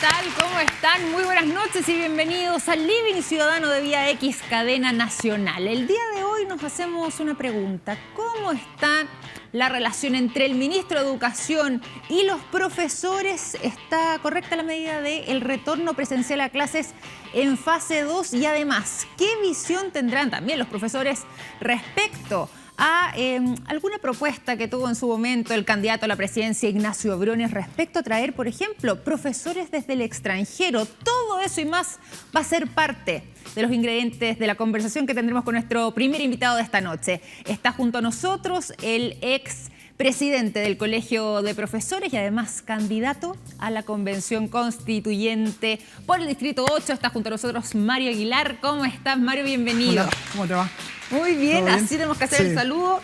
tal? ¿Cómo están? Muy buenas noches y bienvenidos al Living Ciudadano de Vía X, cadena nacional. El día de hoy nos hacemos una pregunta. ¿Cómo está la relación entre el ministro de Educación y los profesores? ¿Está correcta la medida del retorno presencial a clases en fase 2? Y además, ¿qué visión tendrán también los profesores respecto a alguna propuesta que tuvo en su momento el candidato a la presidencia Ignacio Briones respecto a traer, por ejemplo, profesores desde el extranjero? Todo eso y más va a ser parte de los ingredientes de la conversación que tendremos con nuestro primer invitado de esta noche. Está junto a nosotros el ex presidente del Colegio de Profesores y además candidato a la Convención Constituyente por el Distrito 8. Está junto a nosotros Mario Aguilar. ¿Cómo estás, Mario? Bienvenido. Hola, ¿cómo te va? Muy bien, ¿Todo bien? así tenemos que hacer el saludo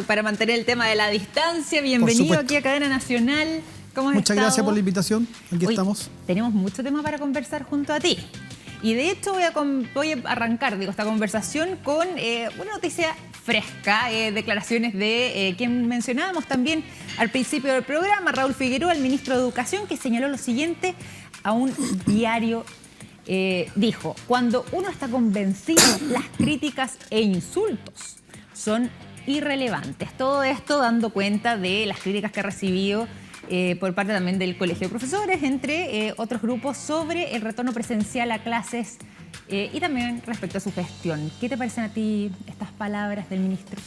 para mantener el tema de la distancia. Bienvenido aquí a Cadena Nacional. ¿Cómo has Muchas estado? gracias por la invitación. Aquí estamos. Tenemos mucho tema para conversar junto a ti. Y de hecho voy a arrancar esta conversación con una noticia fresca, declaraciones de quien mencionábamos también al principio del programa, Raúl Figueroa, el ministro de Educación, que señaló lo siguiente a un diario. Dijo: cuando uno está convencido, las críticas e insultos son irrelevantes. Todo esto dando cuenta de las críticas que ha recibido por parte también del Colegio de Profesores, entre otros grupos, sobre el retorno presencial a clases y también respecto a su gestión. ¿Qué te parecen a ti estas palabras del ministro?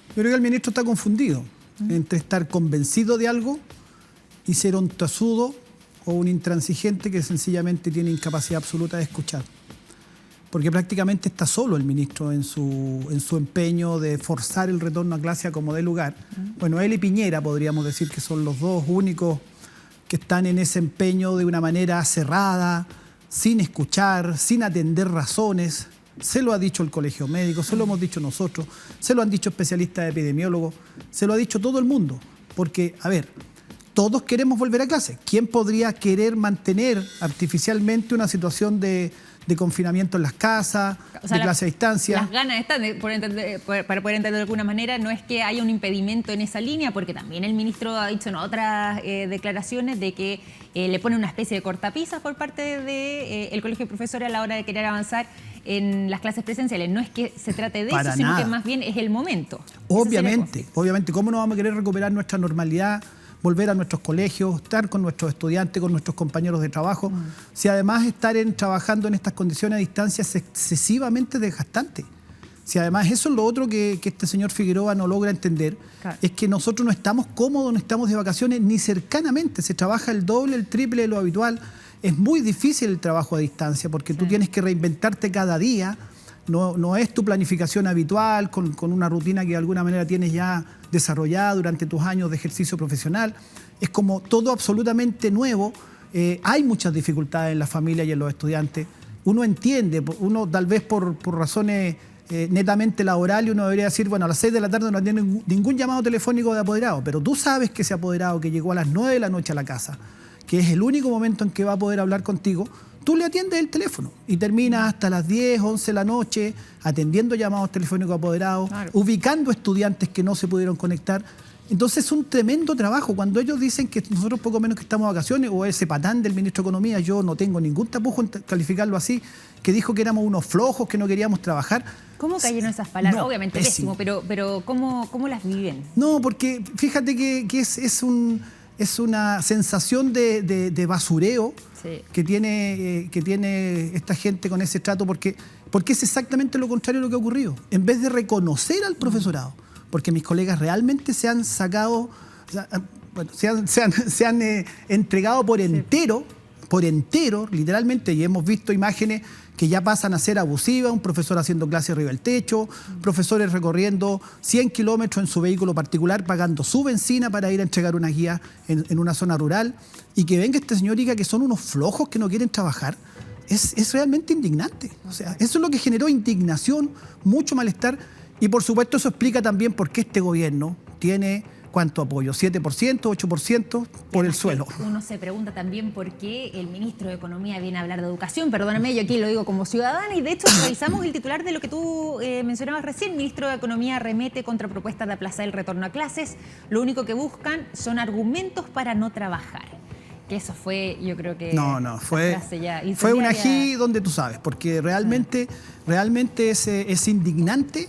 Yo creo que el ministro está confundido entre estar convencido de algo y ser un tosudo o un intransigente que sencillamente tiene incapacidad absoluta de escuchar. Porque prácticamente está solo el ministro en su empeño de forzar el retorno a clase a como dé lugar. Bueno, él y Piñera podríamos decir que son los dos únicos que están en ese empeño de una manera cerrada, sin escuchar, sin atender razones. Se lo ha dicho el Colegio Médico, se lo hemos dicho nosotros, se lo han dicho especialistas epidemiólogos, se lo ha dicho todo el mundo. Porque, a ver, todos queremos volver a clase. ¿Quién podría querer mantener artificialmente una situación de confinamiento en las casas, de clase a distancia? Las ganas están, para poder entender de alguna manera, no es que haya un impedimento en esa línea, porque también el ministro ha dicho en otras declaraciones de que le pone una especie de cortapisas por parte del Colegio de Profesores a la hora de querer avanzar en las clases presenciales. No es que se trate de eso, sino que más bien es el momento. Obviamente, ¿cómo no vamos a querer recuperar nuestra normalidad? Volver a nuestros colegios, estar con nuestros estudiantes, con nuestros compañeros de trabajo. Si además estar trabajando en estas condiciones a distancia es excesivamente desgastante. Si además eso es lo otro que este señor Figueroa no logra entender, claro, es que nosotros no estamos cómodos, no estamos de vacaciones ni cercanamente. Se trabaja el doble, el triple de lo habitual. Es muy difícil el trabajo a distancia porque tú tienes que reinventarte cada día. No es tu planificación habitual, con una rutina que de alguna manera tienes ya desarrollada durante tus años de ejercicio profesional. Es como todo absolutamente nuevo. Hay muchas dificultades en la familia y en los estudiantes. Uno entiende, uno tal vez por razones netamente laborales, uno debería decir, bueno, a las 6 de la tarde no tiene ningún llamado telefónico de apoderado, pero tú sabes que ese apoderado que llegó a las 9 de la noche a la casa, que es el único momento en que va a poder hablar contigo, tú le atiendes el teléfono y terminas hasta las 10, 11 de la noche atendiendo llamados telefónicos apoderados, claro, ubicando estudiantes que no se pudieron conectar. Entonces es un tremendo trabajo. Cuando ellos dicen que nosotros poco menos que estamos de vacaciones, o ese patán del ministro de Economía, yo no tengo ningún tapujo en calificarlo así, que dijo que éramos unos flojos, que no queríamos trabajar. ¿Cómo cayeron esas palabras? No, obviamente pésimo, pero ¿cómo las viven? No, porque fíjate que es una sensación de basureo, sí, que tiene esta gente con ese trato, porque es exactamente lo contrario de lo que ha ocurrido. En vez de reconocer al profesorado, porque mis colegas realmente se han sacado, se han entregado por entero, literalmente, y hemos visto imágenes que ya pasan a ser abusivas, un profesor haciendo clase arriba del techo, profesores recorriendo 100 kilómetros en su vehículo particular, pagando su benzina para ir a entregar una guía en una zona rural, y que venga este señor y diga que son unos flojos que no quieren trabajar, es realmente indignante. O sea, eso es lo que generó indignación, mucho malestar, y por supuesto eso explica también por qué este gobierno tiene ¿cuánto apoyo? ¿7%, 8% por el suelo? Uno se pregunta también por qué el ministro de Economía viene a hablar de educación. Perdóname, yo aquí lo digo como ciudadana, y de hecho revisamos el titular de lo que tú mencionabas recién. El ministro de Economía arremete contra propuestas de aplazar el retorno a clases. Lo único que buscan son argumentos para no trabajar. que eso fue, yo creo que... No, fue un un ají donde tú sabes, porque realmente es indignante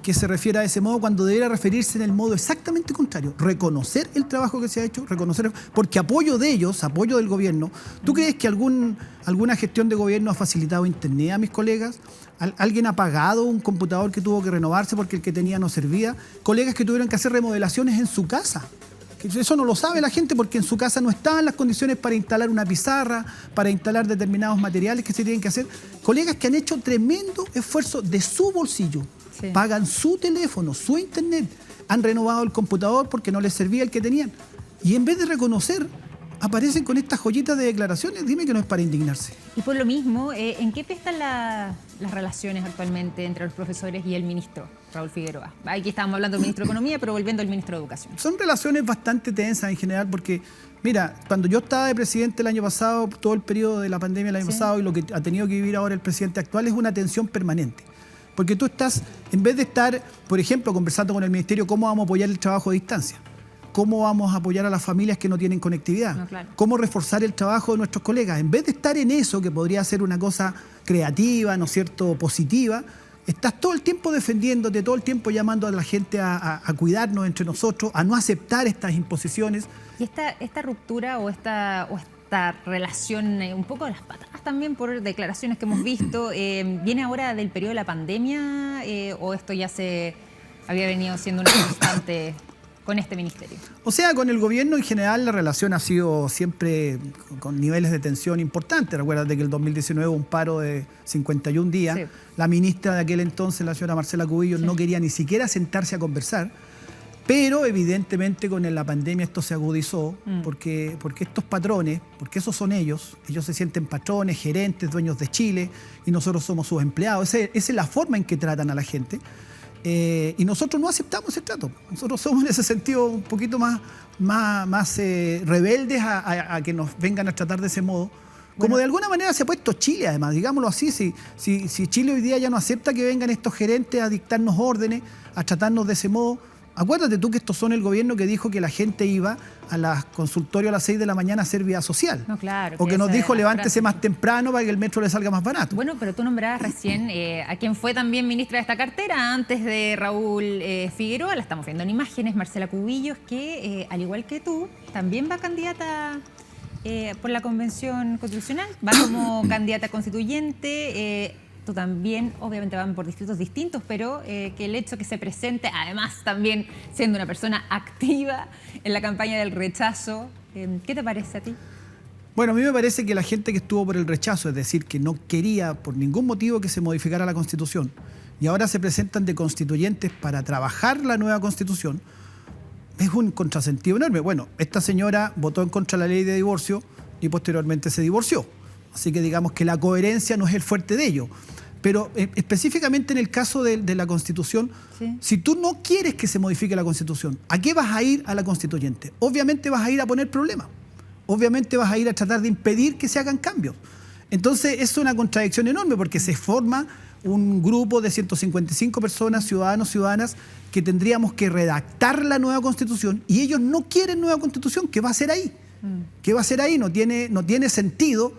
que se refiera a ese modo cuando debería referirse en el modo exactamente contrario. Reconocer el trabajo que se ha hecho, porque apoyo de ellos, apoyo del gobierno. ¿Tú crees que alguna gestión de gobierno ha facilitado internet a mis colegas? ¿Alguien ha pagado un computador que tuvo que renovarse porque el que tenía no servía? Colegas que tuvieron que hacer remodelaciones en su casa. Eso no lo sabe la gente porque en su casa no estaban las condiciones para instalar una pizarra, para instalar determinados materiales que se tienen que hacer. Colegas que han hecho tremendo esfuerzo de su bolsillo. Sí. Pagan su teléfono, su internet, han renovado el computador porque no les servía el que tenían. Y en vez de reconocer, aparecen con estas joyitas de declaraciones. Dime que no es para indignarse. Y por lo mismo, ¿en qué pie están las relaciones actualmente entre los profesores y el ministro Raúl Figueroa? Aquí estábamos hablando del ministro de Economía, pero volviendo al ministro de Educación. Son relaciones bastante tensas en general porque, mira, cuando yo estaba de presidente el año pasado, todo el periodo de la pandemia el año pasado y lo que ha tenido que vivir ahora el presidente actual es una tensión permanente. Porque tú estás, en vez de estar, por ejemplo, conversando con el ministerio cómo vamos a apoyar el trabajo a distancia, cómo vamos a apoyar a las familias que no tienen conectividad, cómo reforzar el trabajo de nuestros colegas. En vez de estar en eso, que podría ser una cosa creativa, ¿no es cierto?, positiva, estás todo el tiempo defendiéndote, todo el tiempo llamando a la gente a cuidarnos entre nosotros, a no aceptar estas imposiciones. Y esta ruptura o esta relación un poco de las patadas también por declaraciones que hemos visto, ¿viene ahora del periodo de la pandemia o esto ya se había venido siendo una constante con este ministerio? O sea, con el gobierno en general la relación ha sido siempre con niveles de tensión importantes. Recuérdate que el 2019 hubo un paro de 51 días. Sí. La ministra de aquel entonces, la señora Marcela Cubillos, no quería ni siquiera sentarse a conversar. Pero evidentemente con la pandemia esto se agudizó porque estos patrones, porque esos son ellos se sienten patrones, gerentes, dueños de Chile y nosotros somos sus empleados. Esa es la forma en que tratan a la gente. Y nosotros no aceptamos ese trato. Nosotros somos en ese sentido un poquito más rebeldes a que nos vengan a tratar de ese modo. Como de alguna manera se ha puesto Chile, además, digámoslo así. Si Chile hoy día ya no acepta que vengan estos gerentes a dictarnos órdenes, a tratarnos de ese modo. Acuérdate tú que estos son el gobierno que dijo que la gente iba a los consultorios a las 6 de la mañana a hacer vida social. No, claro. O que nos dijo levántese más temprano para que el metro le salga más barato. Bueno, pero tú nombrabas recién a quien fue también ministra de esta cartera antes de Raúl Figueroa. La estamos viendo en imágenes, Marcela Cubillos, que al igual que tú, también va candidata por la Convención Constitucional. Va como candidata constituyente. Tú también, obviamente van por distritos distintos, pero que el hecho que se presente, además también siendo una persona activa en la campaña del rechazo, ¿qué te parece a ti? Bueno, a mí me parece que la gente que estuvo por el rechazo, es decir, que no quería por ningún motivo que se modificara la Constitución, y ahora se presentan de constituyentes para trabajar la nueva Constitución, es un contrasentido enorme. Bueno, esta señora votó en contra de la ley de divorcio y posteriormente se divorció. Así que digamos que la coherencia no es el fuerte de ello. Pero específicamente en el caso de la Constitución, si tú no quieres que se modifique la Constitución, ¿a qué vas a ir a la constituyente? Obviamente vas a ir a poner problemas. Obviamente vas a ir a tratar de impedir que se hagan cambios. Entonces es una contradicción enorme porque se forma un grupo de 155 personas, ciudadanos, ciudadanas, que tendríamos que redactar la nueva Constitución y ellos no quieren nueva Constitución. ¿Qué va a hacer ahí? ¿Qué va a hacer ahí? No tiene sentido.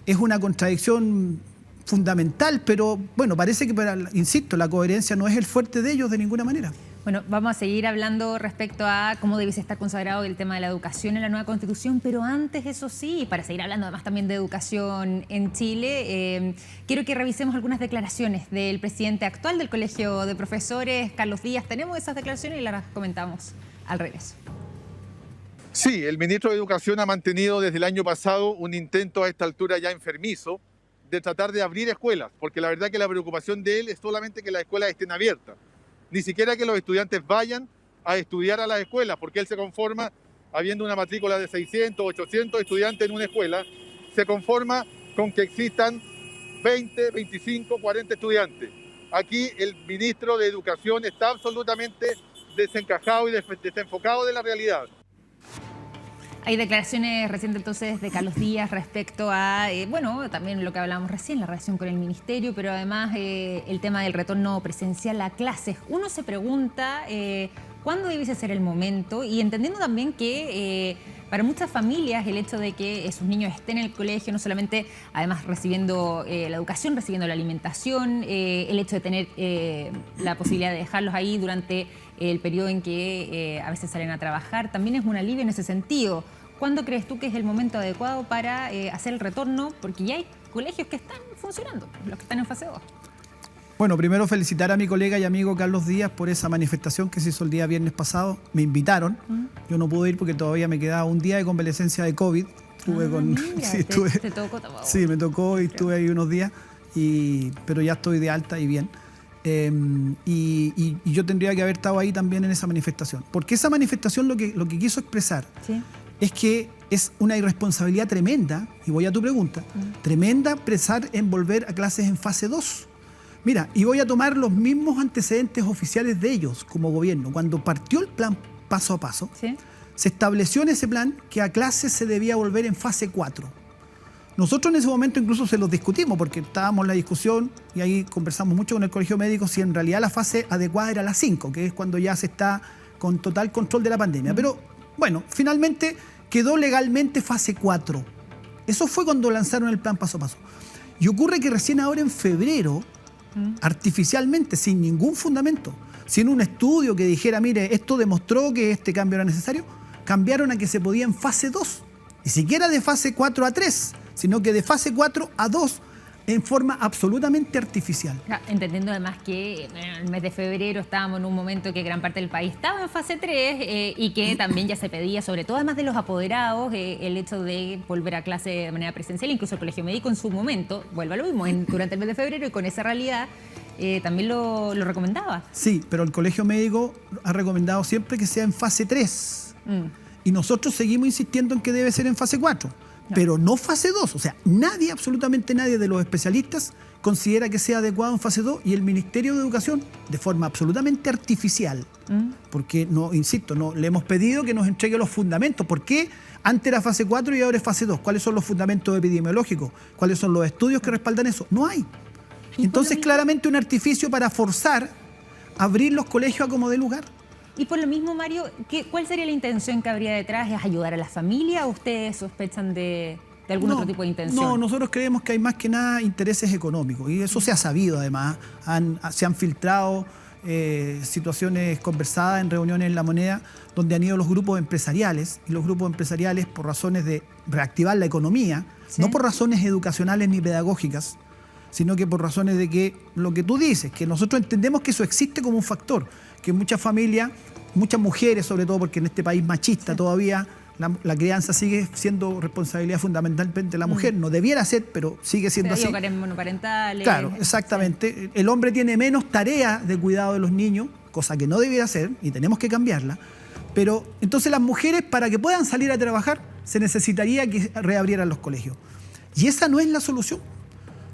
Es una contradicción fundamental, pero bueno, parece que, insisto, la coherencia no es el fuerte de ellos de ninguna manera. Bueno, vamos a seguir hablando respecto a cómo debe estar consagrado el tema de la educación en la nueva Constitución, pero antes, eso sí, para seguir hablando además también de educación en Chile, quiero que revisemos algunas declaraciones del presidente actual del Colegio de Profesores, Carlos Díaz. Tenemos esas declaraciones y las comentamos al regreso. Sí, el ministro de Educación ha mantenido desde el año pasado un intento a esta altura ya enfermizo de tratar de abrir escuelas, porque la verdad que la preocupación de él es solamente que las escuelas estén abiertas, ni siquiera que los estudiantes vayan a estudiar a las escuelas, porque él se conforma, habiendo una matrícula de 600, 800 estudiantes en una escuela, se conforma con que existan 20, 25, 40 estudiantes. Aquí el ministro de Educación está absolutamente desencajado y desenfocado de la realidad. Hay declaraciones recientes entonces de Carlos Díaz respecto a, bueno, también lo que hablábamos recién, la relación con el ministerio, pero además el tema del retorno presencial a clases. Uno se pregunta ¿Cuándo debiese ser el momento? Y entendiendo también que para muchas familias el hecho de que sus niños estén en el colegio, no solamente además recibiendo la educación, recibiendo la alimentación, el hecho de tener la posibilidad de dejarlos ahí durante el periodo en que a veces salen a trabajar, también es un alivio en ese sentido. ¿Cuándo crees tú que es el momento adecuado para hacer el retorno? Porque ya hay colegios que están funcionando, los que están en fase 2. Bueno, primero felicitar a mi colega y amigo Carlos Díaz por esa manifestación que se hizo el día viernes pasado. Me invitaron, yo no pude ir porque todavía me quedaba un día de convalecencia de COVID. Te tocó, sí, me tocó y estuve ahí unos días, pero ya estoy de alta y bien. Y yo tendría que haber estado ahí también en esa manifestación. Porque esa manifestación lo que quiso expresar es que es una irresponsabilidad tremenda, y voy a tu pregunta, tremenda pensar en volver a clases en fase 2. Mira, y voy a tomar los mismos antecedentes oficiales de ellos como gobierno. Cuando partió el plan paso a paso, se estableció en ese plan que a clases se debía volver en fase 4. Nosotros en ese momento incluso se los discutimos porque estábamos en la discusión y ahí conversamos mucho con el Colegio Médico si en realidad la fase adecuada era la 5, que es cuando ya se está con total control de la pandemia. Pero bueno, finalmente quedó legalmente fase 4. Eso fue cuando lanzaron el plan paso a paso. Y ocurre que recién ahora en febrero, artificialmente, sin ningún fundamento, sin un estudio que dijera, mire, esto demostró que este cambio era necesario, cambiaron a que se podía en fase 2. Ni siquiera de fase 4 a 3, sino que de fase 4 a 2 en forma absolutamente artificial. Entendiendo además que en el mes de febrero estábamos en un momento que gran parte del país estaba en fase 3 y que también ya se pedía, sobre todo además de los apoderados, el hecho de volver a clase de manera presencial. Incluso el Colegio Médico en su momento, vuelve a lo mismo, durante el mes de febrero, y con esa realidad también lo recomendaba. Sí, pero el Colegio Médico ha recomendado siempre que sea en fase 3. Y nosotros seguimos insistiendo en que debe ser en fase 4. Pero no fase 2, o sea, nadie, absolutamente nadie de los especialistas considera que sea adecuado en fase 2, y el Ministerio de Educación, de forma absolutamente artificial, porque, no, insisto, no le hemos pedido que nos entregue los fundamentos. ¿Por qué antes era fase 4 y ahora es fase 2? ¿Cuáles son los fundamentos epidemiológicos? ¿Cuáles son los estudios que respaldan eso? No hay. Entonces, claramente un artificio para forzar a abrir los colegios a como dé lugar. Y por lo mismo, Mario, ¿cuál sería la intención que habría detrás? ¿Es ayudar a la familia o ustedes sospechan de algún otro tipo de intención? No, nosotros creemos que hay más que nada intereses económicos, y eso se ha sabido además. Se han filtrado situaciones conversadas en reuniones en La Moneda donde han ido los grupos empresariales, y los grupos empresariales, por razones de reactivar la economía, no por razones educacionales ni pedagógicas, sino que por razones de que lo que tú dices, que nosotros entendemos que eso existe como un factor, que muchas familias, muchas mujeres sobre todo, porque en este país machista todavía la crianza sigue siendo responsabilidad fundamentalmente de la mujer. No debiera ser, pero sigue siendo así. Hogares monoparentales. Claro, exactamente. El hombre tiene menos tarea de cuidado de los niños, cosa que no debiera ser, y tenemos que cambiarla. Pero entonces las mujeres, para que puedan salir a trabajar, se necesitaría que reabrieran los colegios. Y esa no es la solución.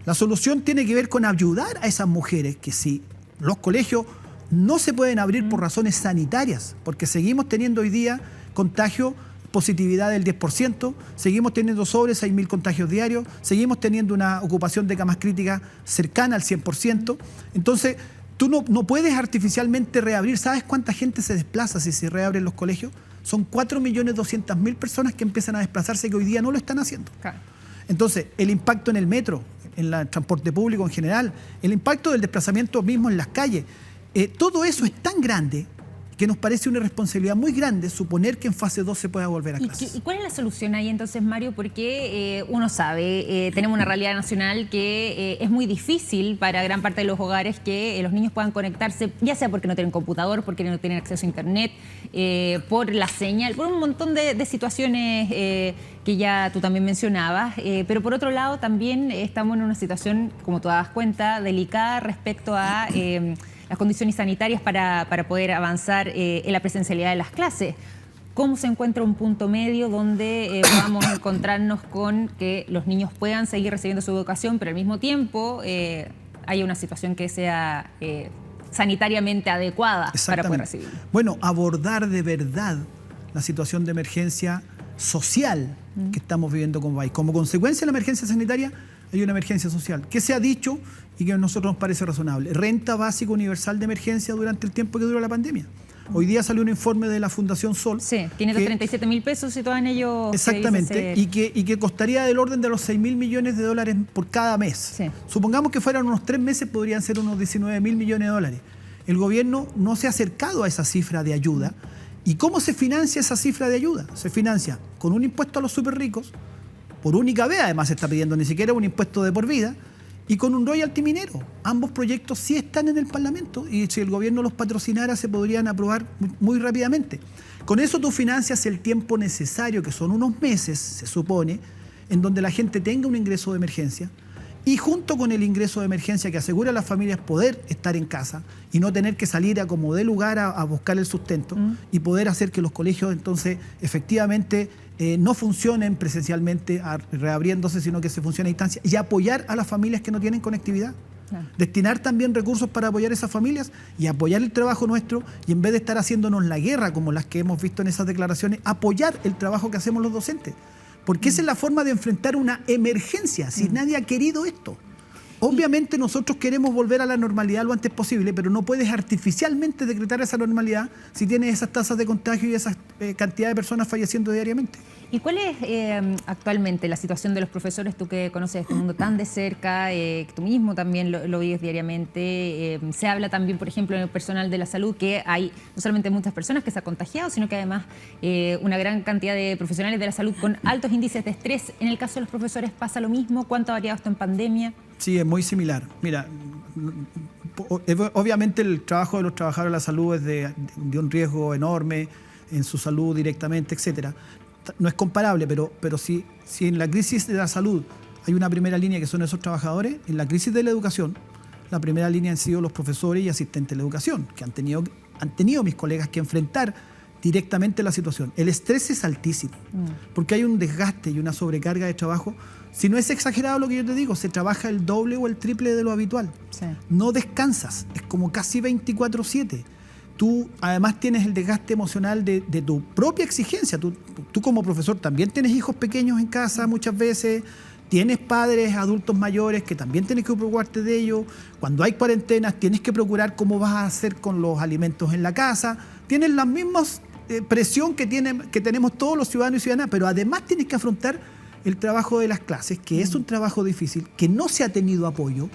La solución tiene que ver con ayudar a esas mujeres, que si los colegios no se pueden abrir por razones sanitarias, porque seguimos teniendo hoy día contagio, positividad del 10%, seguimos teniendo sobre 6.000 contagios diarios, seguimos teniendo una ocupación de camas críticas cercana al 100%. Entonces, tú no puedes artificialmente reabrir. ¿Sabes cuánta gente se desplaza si se reabren los colegios? Son 4.200.000 personas que empiezan a desplazarse, que hoy día no lo están haciendo. Claro. Entonces, el impacto en el metro, en el transporte público en general, el impacto del desplazamiento mismo en las calles, todo eso es tan grande que nos parece una responsabilidad muy grande suponer que en fase 2 se pueda volver a clases. ¿Y cuál es la solución ahí entonces, Mario? Porque uno sabe, tenemos una realidad nacional que es muy difícil para gran parte de los hogares que los niños puedan conectarse, ya sea porque no tienen computador, porque no tienen acceso a internet, por la señal, por un montón de situaciones que ya tú también mencionabas. Pero por otro lado también estamos en una situación, como tú das cuenta, delicada respecto a las condiciones sanitarias para poder avanzar en la presencialidad de las clases. ¿Cómo se encuentra un punto medio donde podamos encontrarnos con que los niños puedan seguir recibiendo su educación, pero al mismo tiempo haya una situación que sea sanitariamente adecuada para poder recibirlo? Bueno, abordar de verdad la situación de emergencia social que estamos viviendo como país. Como consecuencia de la emergencia sanitaria, hay una emergencia social. ¿Qué se ha dicho y que a nosotros nos parece razonable? Renta básica universal de emergencia durante el tiempo que dura la pandemia. Hoy día salió un informe de la Fundación Sol. Sí, 537.000 pesos situaban ellos. Exactamente, y que costaría del orden de los 6.000 millones de dólares por cada mes. Sí. Supongamos que fueran unos 3 meses, podrían ser unos 19.000 millones de dólares. El gobierno no se ha acercado a esa cifra de ayuda. ¿Y cómo se financia esa cifra de ayuda? Se financia con un impuesto a los súper ricos, por única vez además se está pidiendo, ni siquiera un impuesto de por vida, y con un royalty minero. Ambos proyectos sí están en el Parlamento y si el gobierno los patrocinara se podrían aprobar muy rápidamente. Con eso tú financias el tiempo necesario, que son unos meses, se supone, en donde la gente tenga un ingreso de emergencia, y junto con el ingreso de emergencia que asegura a las familias poder estar en casa y no tener que salir a como dé lugar a buscar el sustento y poder hacer que los colegios entonces efectivamente no funcionen presencialmente reabriéndose, sino que se funcione a distancia, y apoyar a las familias que no tienen conectividad. Destinar también recursos para apoyar a esas familias y apoyar el trabajo nuestro, y en vez de estar haciéndonos la guerra como las que hemos visto en esas declaraciones, apoyar el trabajo que hacemos los docentes. Porque esa es la forma de enfrentar una emergencia, si nadie ha querido esto. Obviamente nosotros queremos volver a la normalidad lo antes posible, pero no puedes artificialmente decretar esa normalidad si tienes esas tasas de contagio y esa cantidad de personas falleciendo diariamente. ¿Y cuál es actualmente la situación de los profesores, tú que conoces este mundo tan de cerca, tú mismo también lo vives diariamente? Se habla también, por ejemplo, en el personal de la salud, que hay no solamente muchas personas que se han contagiado, sino que además una gran cantidad de profesionales de la salud con altos índices de estrés. En el caso de los profesores pasa lo mismo. ¿Cuánto ha variado esto en pandemia? Sí, es muy similar. Mira, obviamente el trabajo de los trabajadores de la salud es de un riesgo enorme en su salud directamente, etcétera. No es comparable, pero si en la crisis de la salud hay una primera línea que son esos trabajadores, en la crisis de la educación, la primera línea han sido los profesores y asistentes de la educación, que han tenido mis colegas que enfrentar directamente la situación. El estrés es altísimo, porque hay un desgaste y una sobrecarga de trabajo. Si no es exagerado lo que yo te digo, se trabaja el doble o el triple de lo habitual. Sí. No descansas, es como casi 24/7. Tú además tienes el desgaste emocional de tu propia exigencia. Tú como profesor también tienes hijos pequeños en casa muchas veces, tienes padres, adultos mayores que también tienes que preocuparte de ellos. Cuando hay cuarentenas tienes que procurar cómo vas a hacer con los alimentos en la casa. Tienes las mismas presión que tenemos todos los ciudadanos y ciudadanas, pero además tienes que afrontar el trabajo de las clases, que es un trabajo difícil, que no se ha tenido apoyo,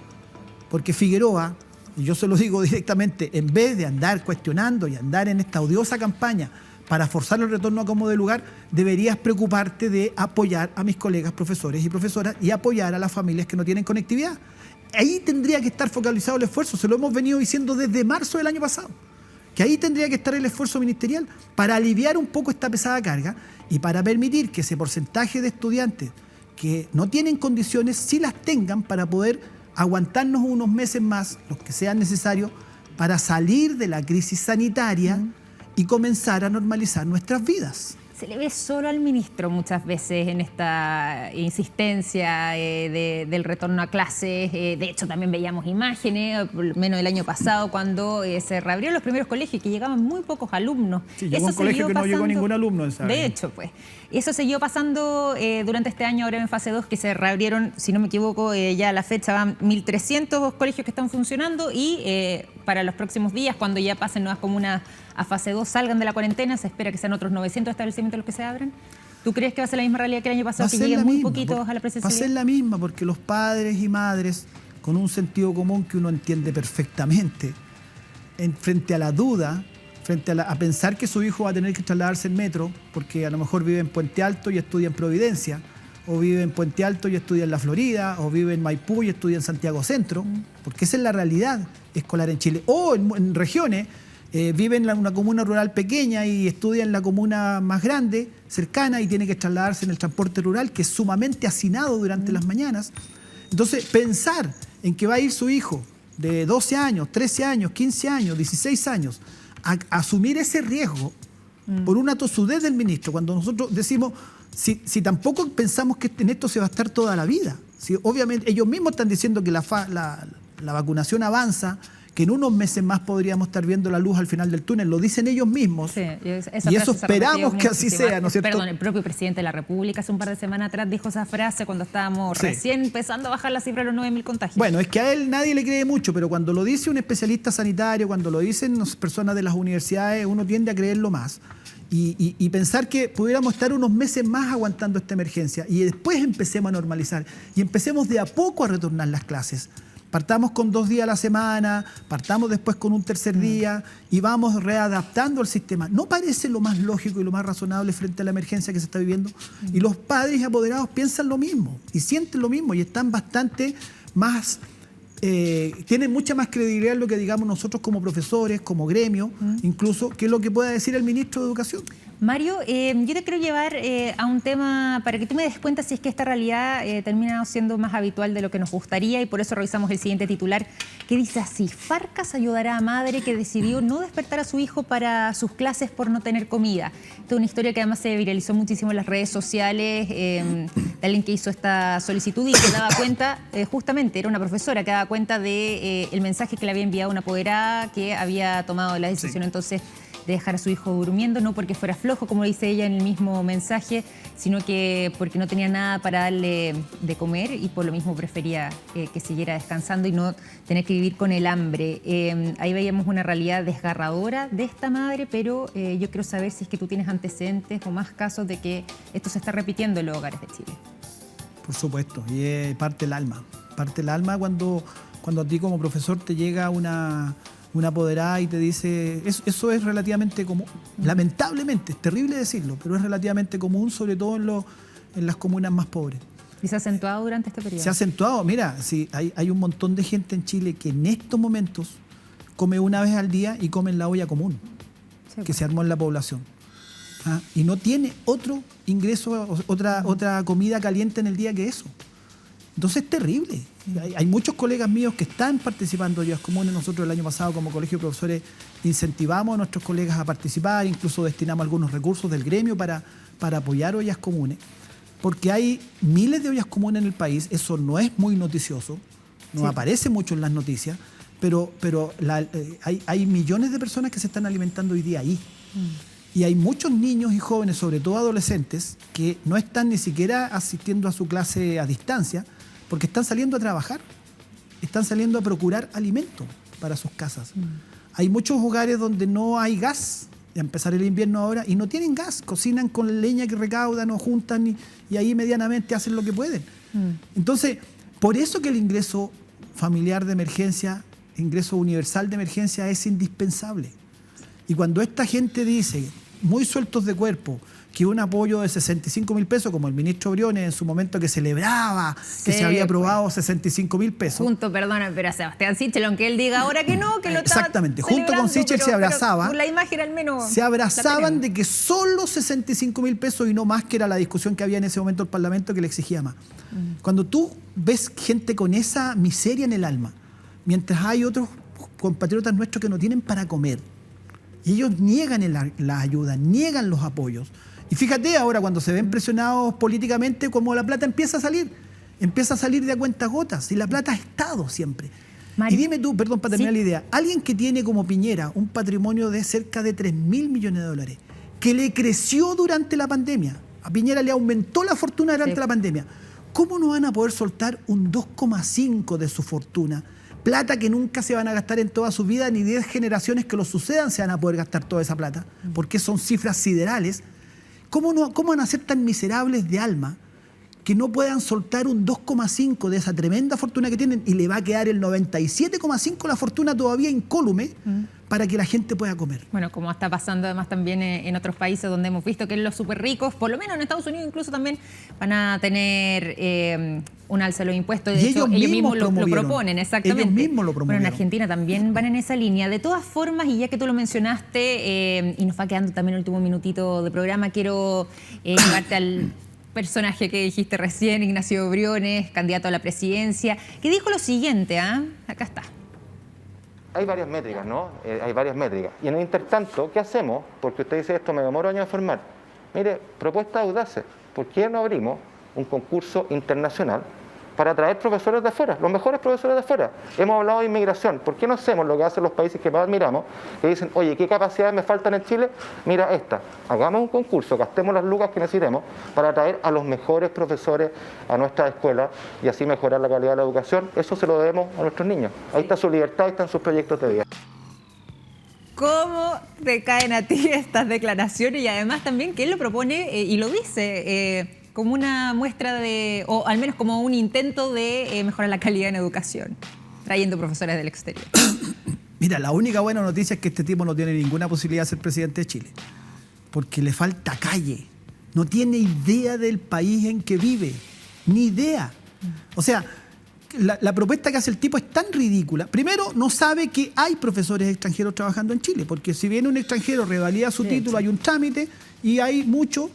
porque Figueroa, y yo se lo digo directamente, en vez de andar cuestionando y andar en esta odiosa campaña para forzar el retorno a como de lugar, deberías preocuparte de apoyar a mis colegas profesores y profesoras y apoyar a las familias que no tienen conectividad. Ahí tendría que estar focalizado el esfuerzo, se lo hemos venido diciendo desde marzo del año pasado, que ahí tendría que estar el esfuerzo ministerial para aliviar un poco esta pesada carga y para permitir que ese porcentaje de estudiantes que no tienen condiciones sí las tengan para poder aguantarnos unos meses más, los que sean necesarios, para salir de la crisis sanitaria y comenzar a normalizar nuestras vidas. Se le ve solo al ministro muchas veces en esta insistencia del retorno a clases. De hecho, también veíamos imágenes, por lo menos el año pasado, cuando se reabrieron los primeros colegios, que llegaban muy pocos alumnos. Sí, llegó un colegio que no llegó ningún alumno. De hecho, pues. Eso siguió pasando durante este año, ahora en fase 2, que se reabrieron, si no me equivoco, ya a la fecha van 1.300 colegios que están funcionando y para los próximos días, cuando ya pasen nuevas comunas a fase 2, salgan de la cuarentena, se espera que sean otros 900 establecimientos los que se abran. ¿Tú crees que va a ser la misma realidad que el año pasado, que lleguen muy poquitos a la presencialidad? Va a ser la misma, porque los padres y madres, con un sentido común que uno entiende perfectamente, frente a la duda, frente a pensar que su hijo va a tener que trasladarse en metro, porque a lo mejor vive en Puente Alto y estudia en Providencia, o vive en Puente Alto y estudia en La Florida, o vive en Maipú y estudia en Santiago Centro, porque esa es la realidad escolar en Chile. O en regiones, vive en una comuna rural pequeña y estudia en la comuna más grande, cercana, y tiene que trasladarse en el transporte rural, que es sumamente hacinado durante las mañanas. Entonces, pensar en que va a ir su hijo de 12 años, 13 años, 15 años, 16 años, a asumir ese riesgo por una tosudez del ministro, cuando nosotros decimos, si tampoco pensamos que en esto se va a estar toda la vida. Si obviamente ellos mismos están diciendo que la vacunación avanza, que en unos meses más podríamos estar viendo la luz al final del túnel. Lo dicen ellos mismos. Sí, y eso esperamos que así sea, ¿no es cierto? Perdón, el propio presidente de la República hace un par de semanas atrás dijo esa frase cuando estábamos recién empezando a bajar la cifra de los 9.000 contagios. Bueno, es que a él nadie le cree mucho, pero cuando lo dice un especialista sanitario, cuando lo dicen personas de las universidades, uno tiende a creerlo más. Y pensar que pudiéramos estar unos meses más aguantando esta emergencia y después empecemos a normalizar y empecemos de a poco a retornar las clases. Partamos con 2 días a la semana, partamos después con un tercer día y vamos readaptando el sistema. ¿No parece lo más lógico y lo más razonable frente a la emergencia que se está viviendo? Y los padres y apoderados piensan lo mismo y sienten lo mismo y están bastante más... tienen mucha más credibilidad en lo que digamos nosotros como profesores, como gremio, incluso, que lo que pueda decir el ministro de Educación. Mario, yo te quiero llevar a un tema para que tú me des cuenta si es que esta realidad termina siendo más habitual de lo que nos gustaría, y por eso revisamos el siguiente titular que dice así: Farcas ayudará a madre que decidió no despertar a su hijo para sus clases por no tener comida. Esta es una historia que además se viralizó muchísimo en las redes sociales, de alguien que hizo esta solicitud y que daba cuenta, justamente era una profesora que daba cuenta de el mensaje que le había enviado una apoderada que había tomado la decisión entonces de dejar a su hijo durmiendo, no porque fuera flojo, como dice ella en el mismo mensaje, sino que porque no tenía nada para darle de comer y por lo mismo prefería que siguiera descansando y no tener que vivir con el hambre. Ahí veíamos una realidad desgarradora de esta madre, pero yo quiero saber si es que tú tienes antecedentes o más casos de que esto se está repitiendo en los hogares de Chile. Por supuesto, y parte el alma. Parte el alma cuando a ti como profesor te llega una apoderada y te dice, eso es relativamente común, lamentablemente, es terrible decirlo, pero es relativamente común, sobre todo en las comunas más pobres. ¿Y se ha acentuado durante este periodo? Se ha acentuado, mira, sí, hay un montón de gente en Chile que en estos momentos come una vez al día y come en la olla común, que se armó en la población. Y no tiene otro ingreso, otra comida caliente en el día que eso. Entonces es terrible. Hay muchos colegas míos que están participando en ollas comunes. Nosotros el año pasado como colegio de profesores incentivamos a nuestros colegas a participar, incluso destinamos algunos recursos del gremio para apoyar ollas comunes, porque hay miles de ollas comunes en el país. Eso no es muy noticioso, no aparece mucho en las noticias, pero hay millones de personas que se están alimentando hoy día ahí. Y hay muchos niños y jóvenes, sobre todo adolescentes, que no están ni siquiera asistiendo a su clase a distancia, porque están saliendo a trabajar, están saliendo a procurar alimento para sus casas. Hay muchos hogares donde no hay gas, a empezar el invierno ahora, y no tienen gas, cocinan con leña que recaudan o juntan y ahí medianamente hacen lo que pueden. Entonces, por eso que el ingreso familiar de emergencia, ingreso universal de emergencia es indispensable. Y cuando esta gente dice, muy sueltos de cuerpo, que un apoyo de 65.000 pesos, como el ministro Briones en su momento que celebraba que se había aprobado 65.000 pesos. Junto, perdona, pero a Sebastián Sichel, aunque él diga ahora que no, que lo estaba exactamente, junto con Sichel se abrazaba. Por la imagen al menos. Se abrazaban de que solo 65.000 pesos y no más, que era la discusión que había en ese momento el Parlamento que le exigía más. Cuando tú ves gente con esa miseria en el alma, mientras hay otros compatriotas nuestros que no tienen para comer, y ellos niegan la ayuda, niegan los apoyos. Y fíjate ahora cuando se ven presionados políticamente, como la plata empieza a salir de a cuentagotas, y la plata ha estado siempre. Mario. Y dime tú, perdón, para terminar la idea, alguien que tiene como Piñera un patrimonio de cerca de 3.000 millones de dólares, que le creció durante la pandemia, a Piñera le aumentó la fortuna durante la pandemia, ¿cómo no van a poder soltar un 2,5 de su fortuna? Plata que nunca se van a gastar en toda su vida, ni 10 generaciones que los sucedan se van a poder gastar toda esa plata, porque son cifras siderales. ¿Cómo van a ser tan miserables de alma que no puedan soltar un 2,5 de esa tremenda fortuna que tienen y le va a quedar el 97,5 la fortuna todavía incólume para que la gente pueda comer? Bueno, como está pasando además también en otros países donde hemos visto que los súper ricos, por lo menos en Estados Unidos incluso también, van a tener un alza de los impuestos. De hecho, ellos mismos lo proponen, exactamente. Ellos mismos lo promovieron. Bueno, en Argentina también van en esa línea. De todas formas, y ya que tú lo mencionaste, y nos va quedando también el último minutito de programa, quiero llevarte al personaje que dijiste recién, Ignacio Briones, candidato a la presidencia, que dijo lo siguiente, acá está. Hay varias métricas, ¿no? Hay varias métricas. Y en el intertanto, ¿qué hacemos? Porque usted dice esto, me demoro años en formar. Mire, propuestas audaces. ¿Por qué no abrimos un concurso internacional para traer profesores de afuera, los mejores profesores de afuera. Hemos hablado de inmigración. ¿Por qué no hacemos lo que hacen los países que más admiramos? Que dicen, oye, ¿qué capacidades me faltan en Chile? Mira esta. Hagamos un concurso, gastemos las lucas que necesitemos para traer a los mejores profesores a nuestras escuelas y así mejorar la calidad de la educación. Eso se lo debemos a nuestros niños. Ahí está su libertad, ahí están sus proyectos de vida. ¿Cómo te caen a ti estas declaraciones? Y además también que él lo propone y lo dice como una muestra de, o al menos como un intento de mejorar la calidad en educación, trayendo profesores del exterior. Mira, la única buena noticia es que este tipo no tiene ninguna posibilidad de ser presidente de Chile, porque le falta calle. No tiene idea del país en que vive, ni idea. O sea, la propuesta que hace el tipo es tan ridícula. Primero, no sabe que hay profesores extranjeros trabajando en Chile, porque si viene un extranjero, revalida su título, hay un trámite y hay muchos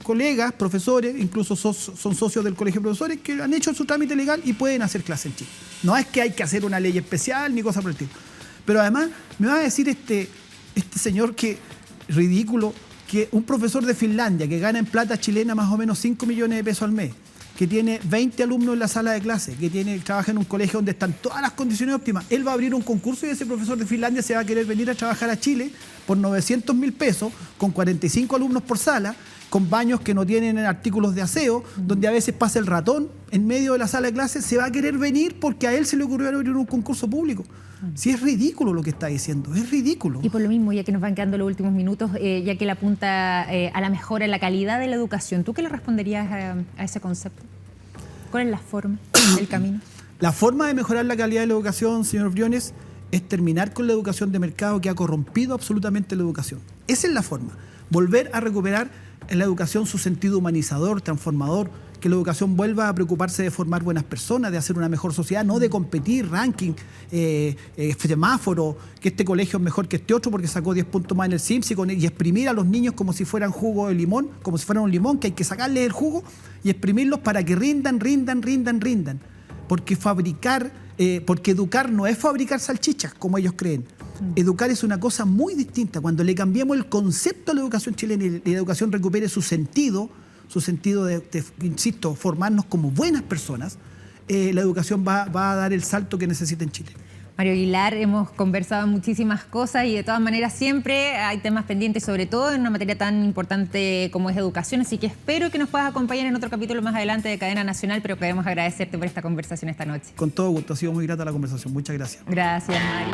colegas, profesores, incluso son socios del colegio de profesores, que han hecho su trámite legal y pueden hacer clase en Chile. No es que hay que hacer una ley especial ni cosa por el estilo. Pero además, me va a decir este señor que, ridículo, que un profesor de Finlandia que gana en plata chilena más o menos 5 millones de pesos al mes, que tiene 20 alumnos en la sala de clase, que trabaja en un colegio donde están todas las condiciones óptimas, él va a abrir un concurso y ese profesor de Finlandia se va a querer venir a trabajar a Chile por 900.000 pesos, con 45 alumnos por sala, con baños que no tienen artículos de aseo, donde a veces pasa el ratón en medio de la sala de clase, se va a querer venir porque a él se le ocurrió abrir un concurso público. Sí, es ridículo lo que está diciendo, es ridículo. Y por lo mismo, ya que nos van quedando los últimos minutos, ya que él apunta a la mejora en la calidad de la educación, ¿tú qué le responderías a ese concepto? ¿Cuál es la forma, el camino? La forma de mejorar la calidad de la educación, señor Briones, es terminar con la educación de mercado que ha corrompido absolutamente la educación. Esa es la forma. Volver a recuperar en la educación su sentido humanizador, transformador, que la educación vuelva a preocuparse de formar buenas personas, de hacer una mejor sociedad, no de competir, ranking, semáforo, que este colegio es mejor que este otro porque sacó 10 puntos más en el SIMS y exprimir a los niños como si fueran jugo de limón, como si fueran un limón, que hay que sacarles el jugo y exprimirlos para que rindan. Porque porque educar no es fabricar salchichas, como ellos creen. Educar es una cosa muy distinta. Cuando le cambiemos el concepto a la educación chilena y la educación recupere su sentido de, insisto, formarnos como buenas personas, la educación va a dar el salto que necesita en Chile. Mario Aguilar, hemos conversado muchísimas cosas y de todas maneras siempre hay temas pendientes, sobre todo en una materia tan importante como es educación, así que espero que nos puedas acompañar en otro capítulo más adelante de Cadena Nacional, pero queremos agradecerte por esta conversación esta noche. Con todo gusto, ha sido muy grata la conversación. Muchas gracias. Gracias, Mario.